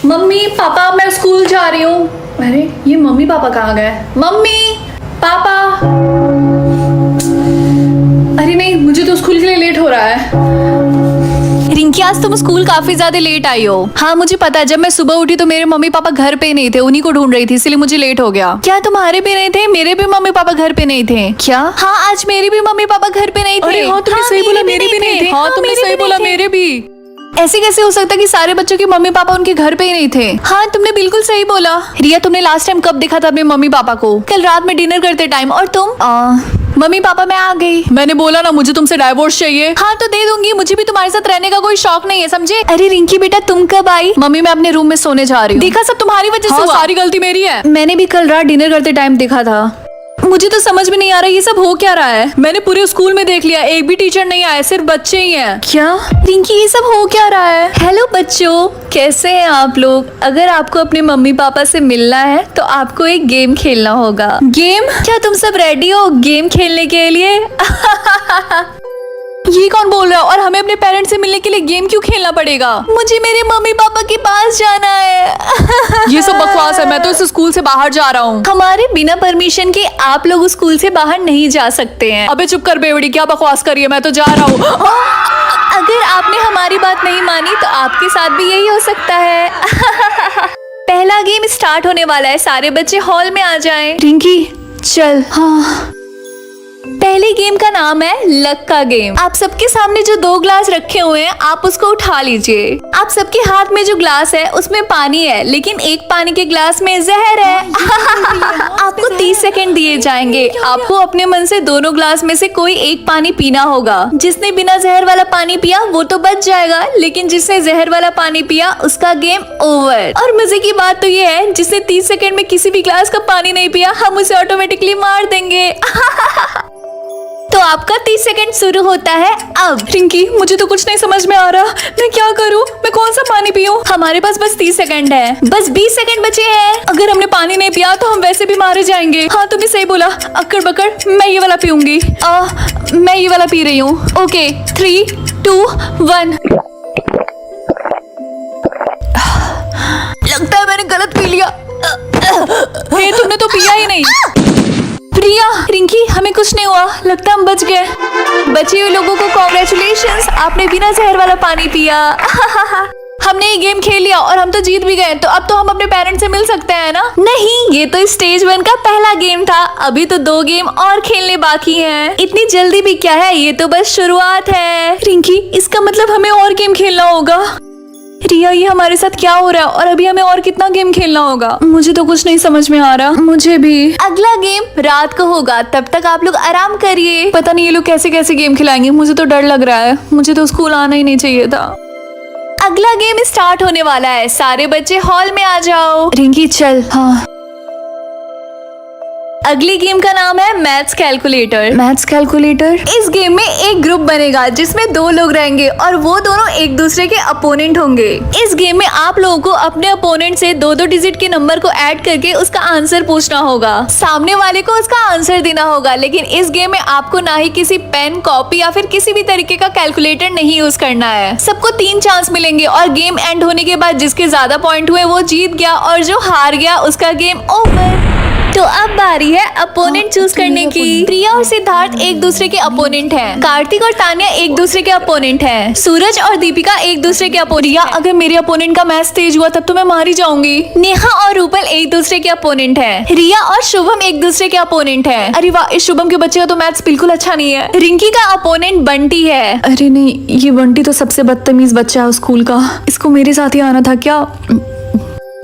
Mummy papa मैं school जा रही हूँ। अरे ये मम्मी पापा कहाँ गए? Mummy papa. अरे नहीं, मुझे तो स्कूल के लिए लेट हो रहा है। रिंकी आज तुम स्कूल काफी ज्यादा लेट आई हो। हाँ मुझे पता है, जब मैं सुबह उठी तो मेरे मम्मी पापा घर पे नहीं थे, उन्हीं को ढूंढ रही थी, इसलिए मुझे लेट हो गया। क्या तुम्हारे भी नहीं थे? मेरे भी मम्मी पापा घर पे नहीं थे। क्या? हाँ आज मेरे भी मम्मी पापा घर पे नहीं थे। अरे हाँ तुमने सही बोला, मेरे भी नहीं थे। हाँ तुमने सही बोला, मेरे भी। ऐसे कैसे हो सकता है कि सारे बच्चों के मम्मी पापा उनके घर पे ही नहीं थे? हाँ तुमने बिल्कुल सही बोला। रिया तुमने लास्ट टाइम कब देखा था अपने मम्मी पापा को? कल रात में डिनर करते टाइम। और तुम? मम्मी पापा मैं आ गई। मैंने बोला ना मुझे तुमसे डाइवोर्स चाहिए। हाँ तो दे दूंगी, मुझे भी तुम्हारे साथ रहने का कोई शौक नहीं है, समझे? अरे रिंकी बेटा तुम कब आई? मम्मी मैं अपने रूम में सोने जा रही हूँ। देखा सब तुम्हारी वजह से हाँ हुआ। सारी गलती मेरी है। मैंने भी कल रात डिनर करते टाइम देखा था। मुझे तो समझ में नहीं आ रहा ये सब हो क्या रहा है। मैंने पूरे स्कूल में देख लिया, एक भी टीचर नहीं आया, सिर्फ बच्चे ही हैं। क्या रिंकी ये सब हो क्या रहा है? हेलो बच्चों, कैसे हैं आप लोग? अगर आपको अपने मम्मी पापा से मिलना है तो आपको एक गेम खेलना होगा। गेम? क्या तुम सब रेडी हो गेम खेलने के लिए? ये कौन बोल रहा है? और हमें अपने पेरेंट्स से मिलने के लिए गेम क्यों खेलना पड़ेगा? मुझे मेरे मम्मी पापा के पास जाना है। ये सब बकवास है, मैं तो इस स्कूल से बाहर जा रहा हूँ। हमारे बिना परमिशन के आप लोग स्कूल से बाहर नहीं जा सकते हैं। अबे चुप कर बेवड़ी, क्या बकवास करी है, मैं तो जा रहा हूँ। अगर आपने हमारी बात नहीं मानी तो आपके साथ भी यही हो सकता है। पहला गेम स्टार्ट होने वाला है, सारे बच्चे हॉल में आ जाएं। रिंकी चल। हाँ पहले गेम का नाम है लक का गेम। आप सबके सामने जो 2 ग्लास रखे हुए हैं आप उसको उठा लीजिए। आप सबके हाथ में जो ग्लास है उसमें पानी है, लेकिन एक पानी के ग्लास में जहर है। आपको 30 सेकंड दिए जाएंगे। आपको अपने मन से दोनों ग्लास में से कोई एक पानी पीना होगा। जिसने बिना जहर वाला पानी पिया वो तो बच जाएगा, लेकिन जिसने जहर वाला पानी पिया उसका गेम ओवर। और मजे की बात तो ये है, जिसने 30 सेकंड में किसी भी ग्लास का पानी नहीं पिया हम उसे ऑटोमेटिकली मार देंगे। तो आपका 30 सेकंड शुरू होता है अब। रिंकी मुझे तो कुछ नहीं समझ में आ रहा, मैं क्या करूँ? मैं कौन सा पानी पीऊँ? हमारे पास बस 30 सेकंड है, बस 20 सेकंड बचे हैं। अगर हमने पानी नहीं पिया तो हम वैसे भी मारे जाएंगे। हाँ तुमने सही बोला, अक्कड़ बकड़ मैं ये वाला पीऊंगी। मैं ये वाला पी रही हूँ। ओके 3, 2, 1। लगता है मैंने गलत पी लिया। ये तुमने तो पिया ही नहीं। प्रिया रिंकी हमें कुछ नहीं हुआ, लगता हम बच गए। बचे हुए लोगों को कॉन्ग्रेचुलेशंस, आपने बिना जहर वाला पानी पिया। हमने ये गेम खेल लिया और हम तो जीत भी गए, तो अब तो हम अपने पेरेंट्स से मिल सकते हैं ना? नहीं, ये तो स्टेज 1 का पहला गेम था, अभी तो 2 गेम और खेलने बाकी हैं। इतनी जल्दी भी क्या है, ये तो बस शुरुआत है। रिंकी इसका मतलब हमें और गेम खेलना होगा। रिया ये हमारे साथ क्या हो रहा है और अभी हमें और कितना गेम खेलना होगा? मुझे तो कुछ नहीं समझ में आ रहा। मुझे भी। अगला गेम रात को होगा, तब तक आप लोग आराम करिए। पता नहीं ये लोग कैसे कैसे गेम खिलाएंगे, मुझे तो डर लग रहा है। मुझे तो स्कूल आना ही नहीं चाहिए था। अगला गेम स्टार्ट होने वाला है, सारे बच्चे हॉल में आ जाओ। रिंकी चल। हाँ अगली गेम का नाम है मैथ्स कैलकुलेटर। Maths calculator? इस गेम में एक ग्रुप बनेगा जिसमें 2 लोग रहेंगे और वो दोनों एक दूसरे के अपोनेंट होंगे। इस गेम में आप लोगों को अपने अपोनेंट से 2-2 डिजिट के नंबर को ऐड करके उसका आंसर पूछना होगा। सामने वाले को उसका आंसर देना होगा, लेकिन इस गेम में आपको ना ही किसी पेन, कॉपी या फिर किसी भी तरीके का कैलकुलेटर नहीं यूज करना है। सबको 3 चांस मिलेंगे और गेम एंड होने के बाद जिसके ज्यादा पॉइंट हुए वो जीत गया और जो हार गया उसका गेम ओवर। तो अब बारी है अपोनेंट चूज करने की। प्रिया और सिद्धार्थ एक दूसरे के अपोनेंट हैं। कार्तिक और तान्या एक दूसरे के अपोनेंट हैं। सूरज और दीपिका एक दूसरे के अपोनेंट। अगर मेरे अपोनेंट का मैथ्स तेज हुआ तब तो मैं मारी जाऊंगी। नेहा और रूपल एक दूसरे के अपोनेंट हैं। रिया और शुभम एक दूसरे के अपोनेंट हैं। अरे वाह, इस शुभम के बच्चे का तो मैथ्स बिल्कुल अच्छा नहीं है। रिंकी का अपोनेंट बंटी है। अरे नहीं, ये बंटी तो सबसे बदतमीज बच्चा है स्कूल का, इसको मेरे साथ ही आना था क्या?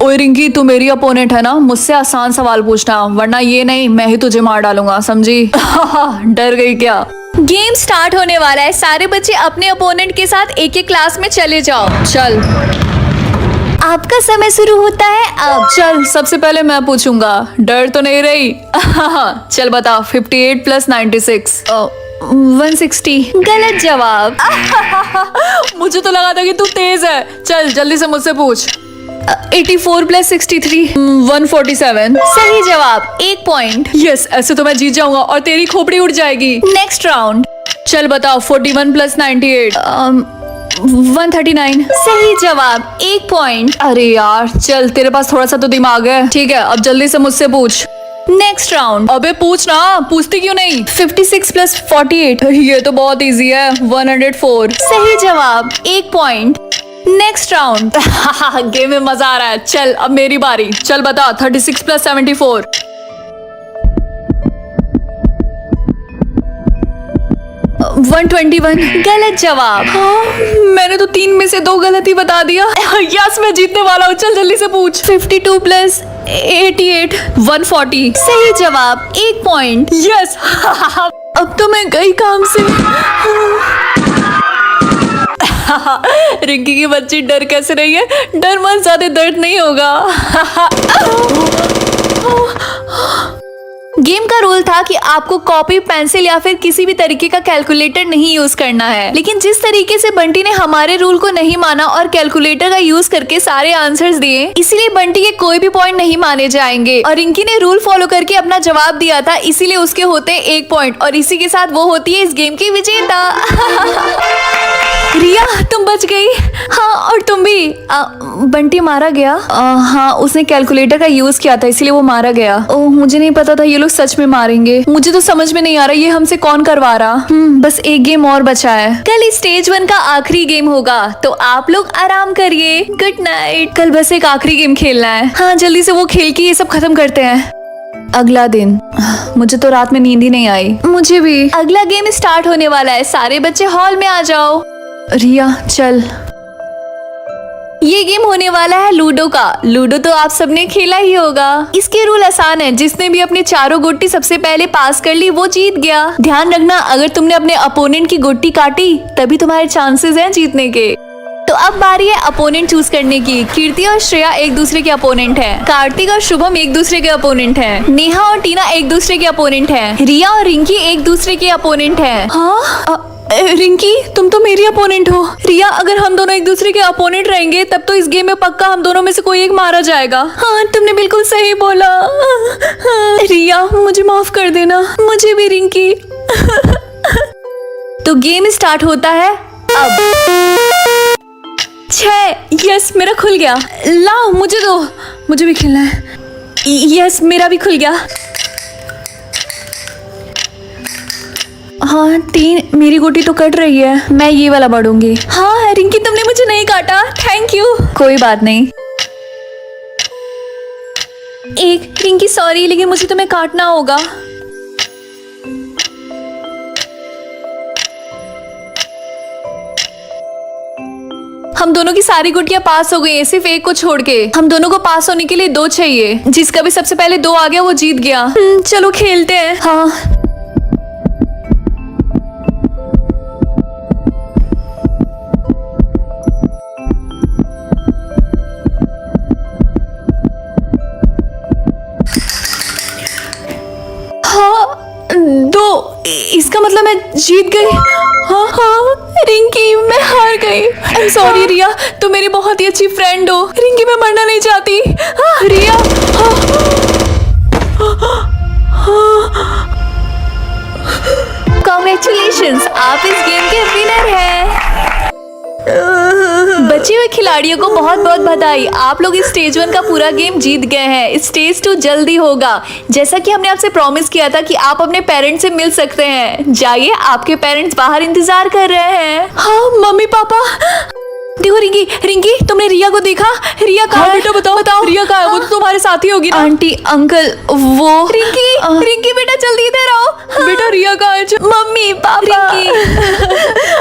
ओए रिंकी तू मेरी अपोनेंट है ना, मुझसे आसान सवाल पूछना, वरना ये नहीं मैं ही तुझे मार डालूंगा, समझी? डर गई क्या? गेम स्टार्ट होने वाला है, सारे बच्चे अपने अपोनेंट के साथ एक एक क्लास में चले जाओ। चल आपका समय शुरू होता है अब। चल सबसे पहले मैं पूछूंगा, डर तो नहीं रही? चल बता 58 + 96। 160। गलत जवाब। मुझे तो लगा था कि तू तेज है। चल जल्दी से मुझसे पूछ। 84 + 63। 147। सही जवाब, 1 पॉइंट। यस, ऐसे तो मैं जीत जाऊंगा और तेरी खोपड़ी उड़ जाएगी। Next round. चल बताओ 41 + 98। 139। सही जवाब, 1 पॉइंट। अरे यार चल, तेरे पास थोड़ा सा तो दिमाग है। ठीक है, अब जल्दी से मुझसे पूछ। Next round. अबे पूछ ना, पूछती क्यों नहीं? 56 + 48। ये तो बहुत इजी है, 104। सही जवाब, 1 पॉइंट। Next round. गेम में मजा आ रहा है। चल अब मेरी बारी। चल बता, 36 + 74। 121। गलत जवाब। हाँ, मैंने तो 3 में से 2 गलती बता दिया। यस, मैं जीतने वाला हूँ। चल जल्दी से पूछ। 52 + 88। 140। सही जवाब, 1 पॉइंट। यस। अब तो मैं गई काम से। रिंकी की बच्ची डर कैसे रही है? डर मत, ज्यादा दर्द नहीं होगा। गेम का रूल था कि आपको कॉपी, पेंसिल या फिर किसी भी तरीके का कैलकुलेटर नहीं यूज करना है, लेकिन जिस तरीके से बंटी ने हमारे रूल को नहीं माना और कैलकुलेटर का यूज करके सारे आंसर्स दिए, इसलिए बंटी के कोई भी पॉइंट नहीं माने जाएंगे। और रिंकी ने रूल फॉलो करके अपना जवाब दिया था, इसीलिए उसके होते 1 पॉइंट और इसी के साथ वो होती है इस गेम की विजेता। रिया, तुम बच गई। हाँ, और तुम भी। बंटी मारा गया? हाँ, उसने कैलकुलेटर का यूज किया था, इसलिए वो मारा गया। ओह, मुझे नहीं पता था ये लोग सच में मारेंगे। मुझे तो समझ में नहीं आ रहा ये हमसे कौन करवा रहा। बस एक गेम और बचा है। कल स्टेज 1 का आखिरी गेम होगा, तो आप लोग आराम करिए। Good night. कल बस एक आखिरी गेम खेलना है। हाँ, जल्दी से वो खेल के ये सब खत्म करते हैं। अगला दिन। मुझे तो रात में नींद ही नहीं आई। मुझे भी। अगला गेम स्टार्ट होने वाला है, सारे बच्चे हॉल में आ जाओ। रिया चल। ये गेम होने वाला है लूडो का। लूडो तो आप सबने खेला ही होगा। इसके रूल आसान है, जिसने भी अपनी चारों गोटी सबसे पहले पास कर ली वो जीत गया। ध्यान रखना, अगर तुमने अपने अपोनेंट की गोटी काटी तभी तुम्हारे चांसेस हैं जीतने के। तो अब बारी है अपोनेंट चूज करने की। कीर्ति और श्रेया एक दूसरे के अपोनेंट हैं। कार्तिक और शुभम एक दूसरे के अपोनेंट हैं। नेहा और टीना एक दूसरे के अपोनेंट हैं। रिया और रिंकी एक दूसरे के अपोनेंट हैं। हाँ, रिंकी तुम तो मेरी अपोनेंट हो। रिया, अगर हम दोनों एक दूसरे के अपोनेंट रहेंगे तब तो इस गेम में पक्का हम दोनों में से कोई एक मारा जाएगा। हाँ, तुमने बिल्कुल सही बोला। रिया, मुझे माफ कर देना। मुझे भी रिंकी। तो गेम स्टार्ट होता है अब। 6। यस, मेरा खुल गया। लाओ मुझे दो, मुझे भी खेलना है। यस, मेरा भी खुल गया। हाँ, 3। मेरी गोटी तो कट रही है, मैं ये वाला बढ़ूंगी। हाँ रिंकी, तुमने मुझे नहीं काटा, थैंक यू। कोई बात नहीं। 1। रिंकी सॉरी, लेकिन मुझे तुम्हें काटना होगा। हम दोनों की सारी गुटियां पास हो गई हैं, सिर्फ एक को छोड़ के। हम दोनों को पास होने के लिए 2 चाहिए। जिसका भी सबसे पहले 2 आ गया वो जीत गया। चलो खेलते हैं। हाँ, इसका मतलब मैं जीत गई। हाँ हाँ रिंकी, मैं हार गई। आई एम सॉरी रिया, तुम मेरी बहुत ही अच्छी फ्रेंड हो। रिंकी, मैं मरना नहीं चाहती। रिया, कांग्रेचुलेशंस, आप इस गेम के विनर हैं। बचे हुए खिलाड़ियों को बहुत बहुत बधाई, आप लोग इस स्टेज 1 का पूरा गेम जीत गए हैं। स्टेज 2 जल्दी होगा। जैसा कि हमने आपसे प्रॉमिस किया था कि आप अपने पेरेंट्स से मिल सकते हैं। जाइए, आपके पेरेंट्स बाहर इंतजार कर रहे हैं। हाँ मम्मी पापा। देखो रिंकी, रिंकी तुमने रिया को देखा? रिया कहाँ है? बेटा बताओ, रिया कहाँ है? वो तो तुम्हारे साथ ही होगी ना? आंटी, अंकल, वो रिंकी, रिंकी बेटा जल्दी इधर आओ। बेटा रिया कहाँ है? Mummy papa. रिंकी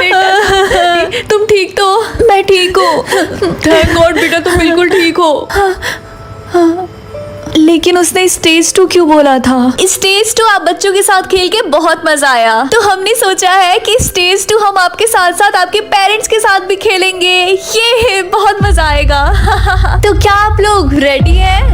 बेटा, तुम ठीक तो? मैं ठीक हूँ। थैंक गॉड बेटा, तुम बिल्कुल ठीक हो। लेकिन उसने स्टेज 2 क्यों बोला था? स्टेज 2 आप बच्चों के साथ खेल के बहुत मजा आया, तो हमने सोचा है कि स्टेज 2 हम आपके साथ साथ आपके पेरेंट्स के साथ भी खेलेंगे। ये बहुत मजा आएगा। तो क्या आप लोग रेडी हैं?